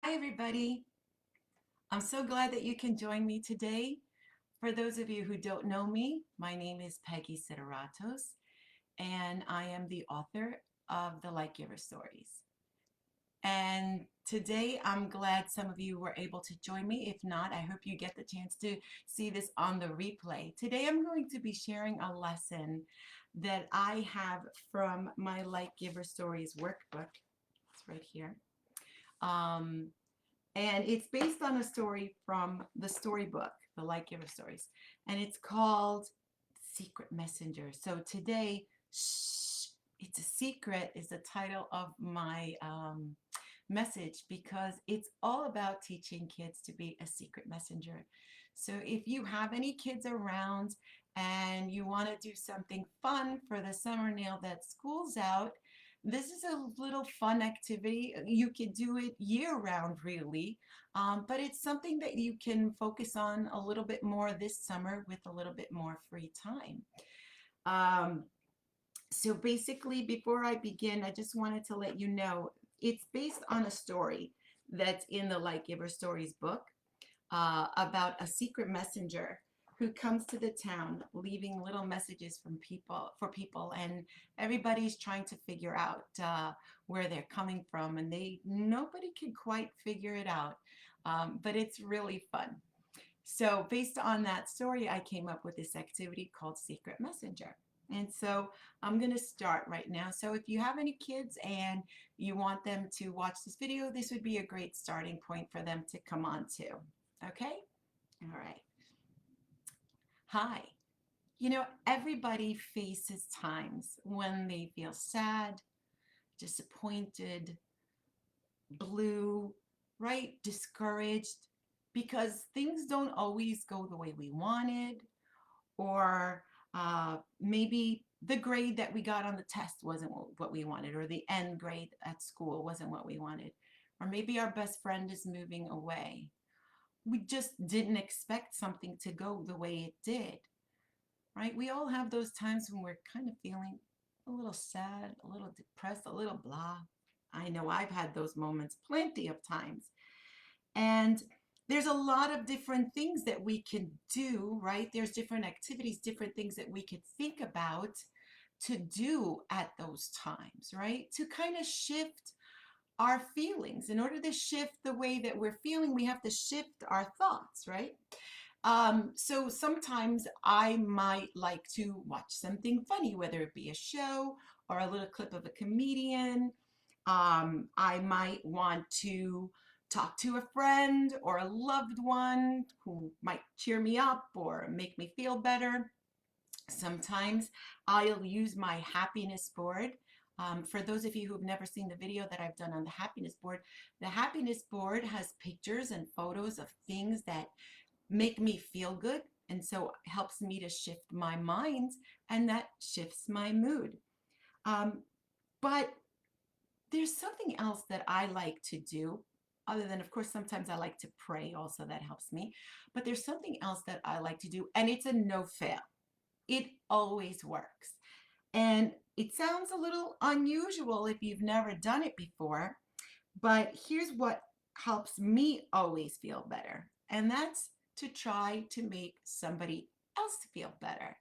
Hi, everybody. I'm so glad that you can join me today. For those of you who don't know me, my name is Peggy Sideratos, and I am the author of the Light Giver Stories. And today I'm glad some of you were able to join me. If not, I hope you get the chance to see this on the replay. Today I'm going to be sharing a lesson that I have from my Light Giver Stories workbook. It's right here. Um, and it's based on a story from the storybook, the Light Giver Stories, and it's called Secret Messenger. So today, Shh, it's a secret is the title of my message because it's all about teaching kids to be a secret messenger. So if you have any kids around and you want to do something fun for the summer now that school's out, this is a little fun activity. You could do it year round, really, but it's something that you can focus on a little bit more this summer with a little bit more free time. Um, so basically, before I begin, I just wanted to let you know it's based on a story that's in the Light Giver Stories book about a secret messenger who comes to the town leaving little messages from people for people, and everybody's trying to figure out where they're coming from, and nobody can quite figure it out, but it's really fun. So based on that story, I came up with this activity called Secret Messenger. And so I'm going to start right now. So if you have any kids and you want them to watch this video, this would be a great starting point for them to come on to. Okay? All right. Hi. Everybody faces times when they feel sad, disappointed, blue, right? Discouraged because things don't always go the way we wanted, or maybe the grade that we got on the test wasn't what we wanted, or the end grade at school wasn't what we wanted, or maybe our best friend is moving away. We just didn't expect something to go the way it did, right? We all have those times when we're kind of feeling a little sad, a little depressed, a little blah. I know I've had those moments plenty of times. And there's a lot of different things that we can do, right? There's different activities, different things that we could think about to do at those times, right? To kind of shift our feelings. In order to shift the way that we're feeling, we have to shift our thoughts, right? So sometimes I might like to watch something funny, whether it be a show or a little clip of a comedian. I might want to talk to a friend or a loved one who might cheer me up or make me feel better. Sometimes I'll use my happiness board. For those of you who have never seen the video that I've done on the happiness board has pictures and photos of things that make me feel good. And so it helps me to shift my mind, and that shifts my mood. Um, but there's something else that I like to do, other than, of course, sometimes I like to pray also, that helps me. But there's something else that I like to do, and it's a no fail. It always works. And it sounds a little unusual if you've never done it before, but here's what helps me always feel better, and that's to try to make somebody else feel better.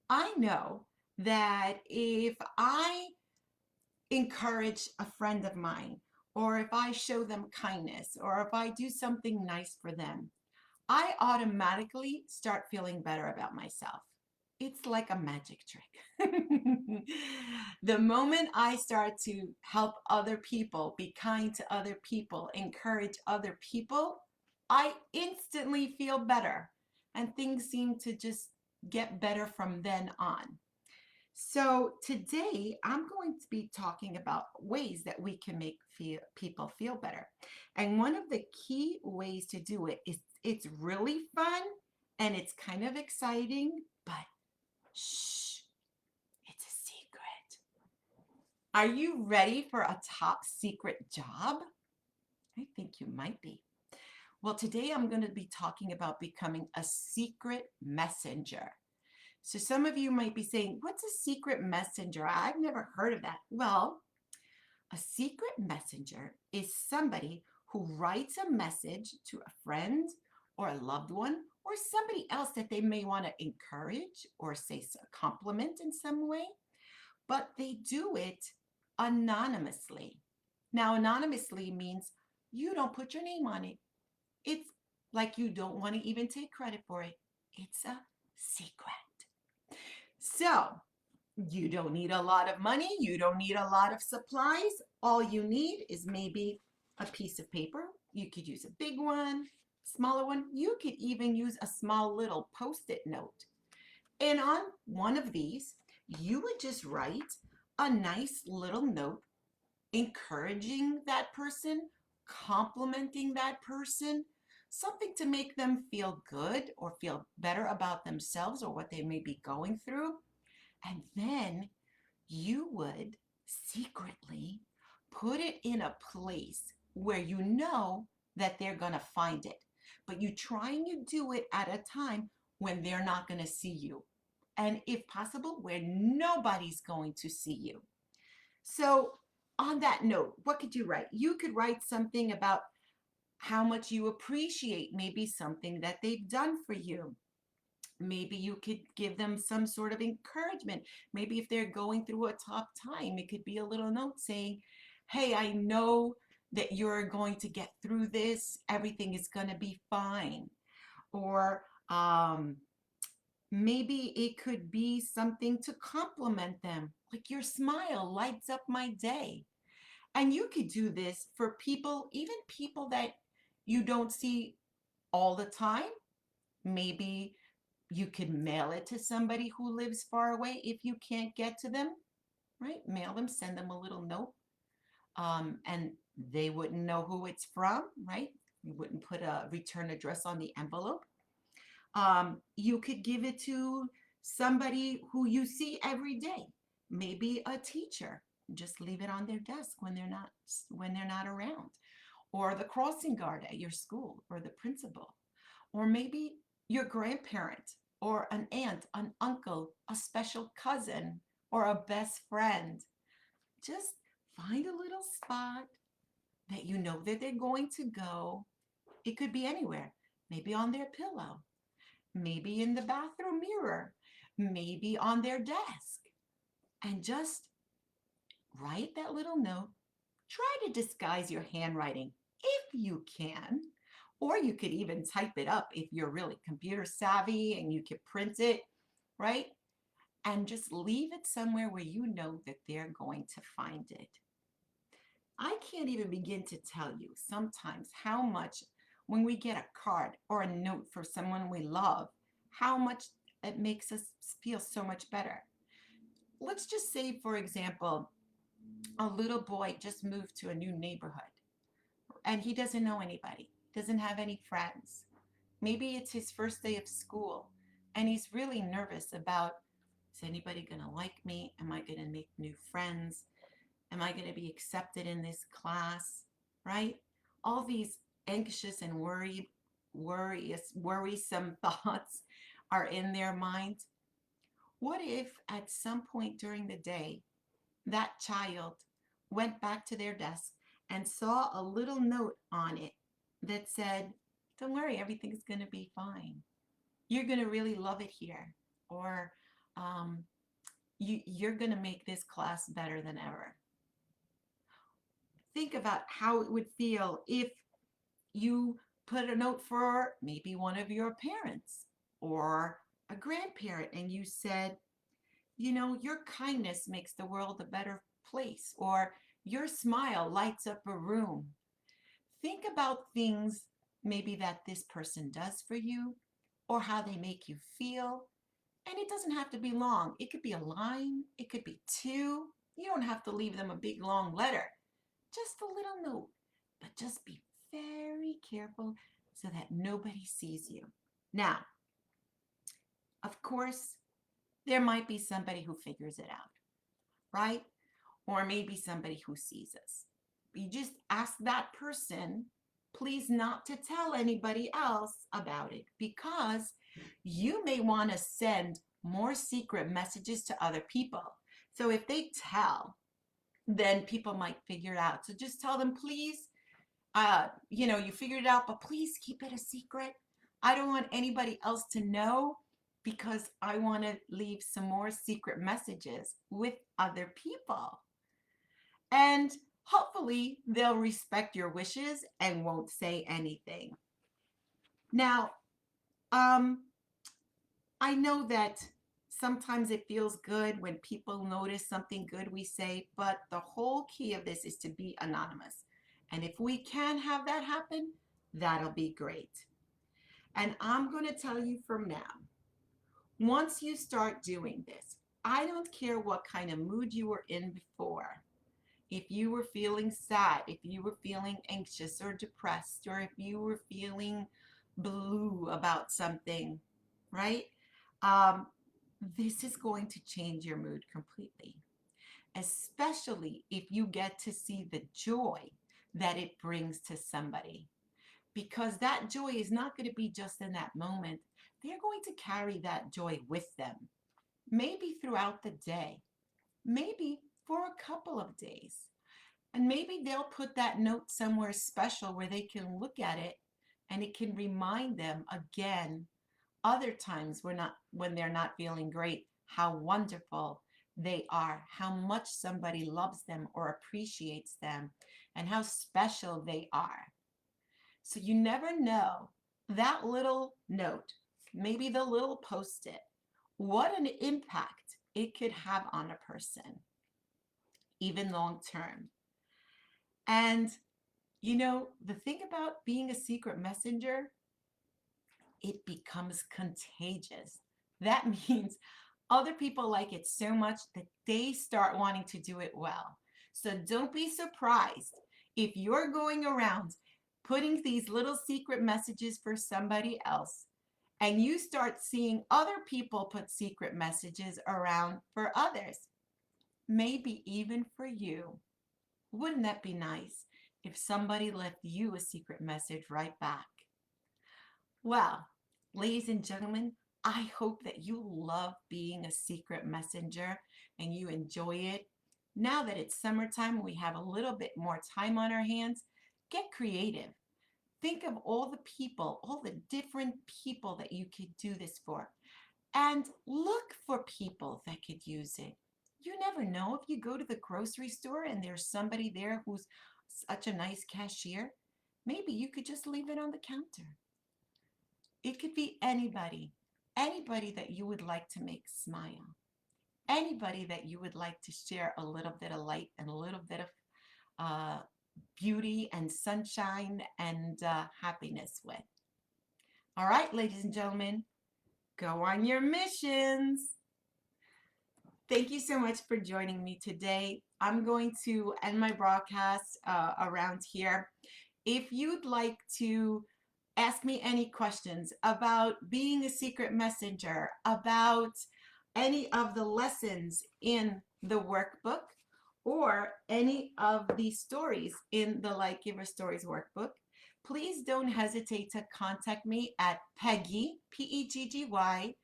I know that if I encourage a friend of mine, or if I show them kindness, or if I do something nice for them, I automatically start feeling better about myself. It's like a magic trick. The moment I start to help other people, be kind to other people, encourage other people, I instantly feel better. And things seem to just get better from then on. So today I'm going to be talking about ways that we can make people feel better. And one of the key ways to do it is it's really fun and it's kind of exciting, but shh, it's a secret. Are you ready for a top secret job? I think you might be. Well, today I'm going to be talking about becoming a secret messenger. So some of you might be saying, what's a secret messenger? I've never heard of that. Well, a secret messenger is somebody who writes a message to a friend or a loved one or somebody else that they may want to encourage or say a compliment in some way, but they do it anonymously. Now, anonymously means you don't put your name on it. It's like you don't want to even take credit for it. It's a secret. So, you don't need a lot of money. You don't need a lot of supplies. All you need is maybe a piece of paper. You could use a big one, smaller one. You could even use a small little post-it note. And on one of these, you would just write a nice little note encouraging that person, complimenting that person, something to make them feel good or feel better about themselves or what they may be going through. And then you would secretly put it in a place where you know that they're going to find it. But you try and you do it at a time when they're not going to see you. And if possible, where nobody's going to see you. So, on that note, what could you write? You could write something about how much you appreciate maybe something that they've done for you. Maybe you could give them some sort of encouragement. Maybe if they're going through a tough time, it could be a little note saying, hey, I know that you're going to get through this. Everything is going to be fine. Or maybe it could be something to compliment them, like your smile lights up my day. And you could do this for people, even people that you don't see all the time. Maybe you could mail it to somebody who lives far away if you can't get to them, right? Mail them, send them a little note, and they wouldn't know who it's from, right? You wouldn't put a return address on the envelope. You could give it to somebody who you see every day, maybe a teacher. Just leave it on their desk when they're not around, or the crossing guard at your school, or the principal, or maybe your grandparent, or an aunt, an uncle, a special cousin, or a best friend. Just find a little spot that you know that they're going to go. It could be anywhere, maybe on their pillow, maybe in the bathroom mirror, maybe on their desk, and just write that little note. Try to disguise your handwriting if you can, or you could even type it up if you're really computer savvy and you could print it, right? And just leave it somewhere where you know that they're going to find it. I can't even begin to tell you sometimes how much, when we get a card or a note for someone we love, how much it makes us feel so much better. Let's just say, for example, a little boy just moved to a new neighborhood and he doesn't know anybody, doesn't have any friends. Maybe it's his first day of school and he's really nervous about, is anybody going to like me? Am I going to make new friends? Am I going to be accepted in this class? Right? All these anxious and worrisome thoughts are in their mind. What if at some point during the day that child went back to their desk and saw a little note on it that said, don't worry, everything's going to be fine. You're going to really love it here. Or you're going to make this class better than ever. Think about how it would feel if you put a note for maybe one of your parents or a grandparent and you said, your kindness makes the world a better place, or your smile lights up a room. Think about things maybe that this person does for you or how they make you feel. And it doesn't have to be long. It could be a line, it could be two. You don't have to leave them a big long letter, just a little note. But just be very careful so that nobody sees you. Now, of course, there might be somebody who figures it out, right? Or maybe somebody who sees us. You just ask that person, please not to tell anybody else about it, because you may want to send more secret messages to other people. So if they tell, then people might figure it out. So just tell them, please, you figured it out, but please keep it a secret. I don't want anybody else to know because I want to leave some more secret messages with other people. And hopefully they'll respect your wishes and won't say anything. Now, um, I know that sometimes it feels good when people notice something good we say, but the whole key of this is to be anonymous. And if we can have that happen, that'll be great. And I'm going to tell you from now, once you start doing this, I don't care what kind of mood you were in before. If you were feeling sad, if you were feeling anxious or depressed, or if you were feeling blue about something, right? Um, this is going to change your mood completely, especially if you get to see the joy that it brings to somebody. Because that joy is not going to be just in that moment. They're going to carry that joy with them, maybe throughout the day, maybe for a couple of days. And maybe they'll put that note somewhere special where they can look at it and it can remind them again other times when they're not feeling great, how wonderful they are, how much somebody loves them or appreciates them, and how special they are. So you never know, that little note, maybe the little post-it, what an impact it could have on a person, even long term. And the thing about being a secret messenger, it becomes contagious. That means other people like it so much that they start wanting to do it well. So don't be surprised if you're going around putting these little secret messages for somebody else and you start seeing other people put secret messages around for others, maybe even for you. Wouldn't that be nice if somebody left you a secret message right back? Well, ladies and gentlemen, I hope that you love being a secret messenger and you enjoy it. Now that it's summertime, we have a little bit more time on our hands. Get creative. Think of all the people, all the different people that you could do this for. And look for people that could use it. You never know if you go to the grocery store and there's somebody there who's such a nice cashier. Maybe you could just leave it on the counter. It could be anybody, anybody that you would like to make smile, anybody that you would like to share a little bit of light and a little bit of uh, beauty and sunshine and happiness with. All right, ladies and gentlemen, go on your missions. Thank you so much for joining me today. I'm going to end my broadcast around here. If you'd like to ask me any questions about being a secret messenger, about any of the lessons in the workbook, or any of the stories in the Light Giver Stories workbook, please don't hesitate to contact me at Peggy, P-E-G-G-Y,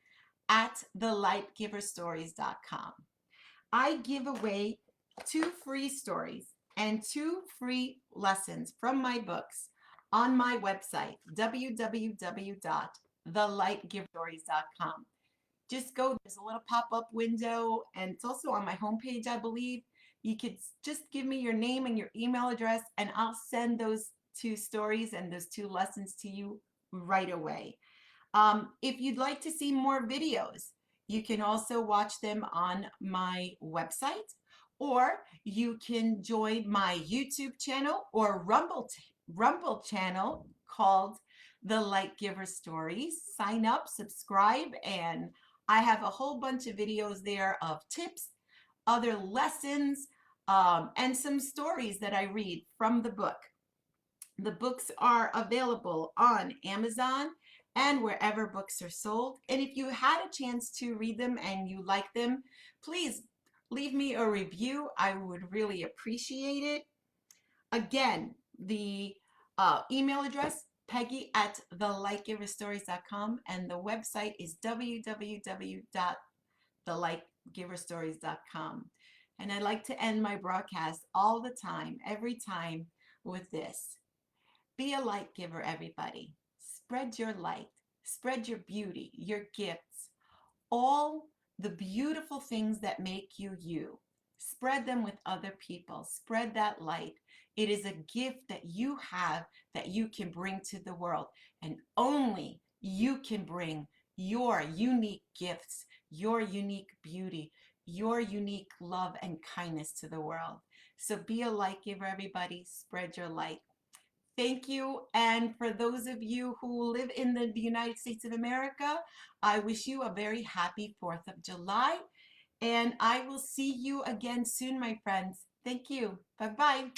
at thelightgiverstories.com. I give away 2 free stories and 2 free lessons from my books on my website, www.thelightgiverstories.com. Just go, there's a little pop-up window, and it's also on my homepage, I believe. You could just give me your name and your email address, and I'll send those 2 stories and those 2 lessons to you right away. If you'd like to see more videos, you can also watch them on my website, or you can join my YouTube channel or Rumble channel called The Light Giver Stories. Sign up, subscribe, and I have a whole bunch of videos there of tips, other lessons, and some stories that I read from the book. The books are available on Amazon and wherever books are sold. And if you had a chance to read them and you like them, please leave me a review. I would really appreciate it. Again, the email address, Peggy at thelightgiverstories.com, and the website is www.thelightgiverstories.com. And I like to end my broadcast all the time, every time, with this. Be a light giver, everybody. Spread your light, spread your beauty, your gifts, all the beautiful things that make you you. Spread them with other people. Spread that light. It is a gift that you have that you can bring to the world, and only you can bring your unique gifts, your unique beauty, your unique love and kindness to the world. So be a light giver, everybody. Spread your light. Thank you. And for those of you who live in the United States of America, I wish you a very happy 4th of July. And I will see you again soon, my friends. Thank you. Bye-bye.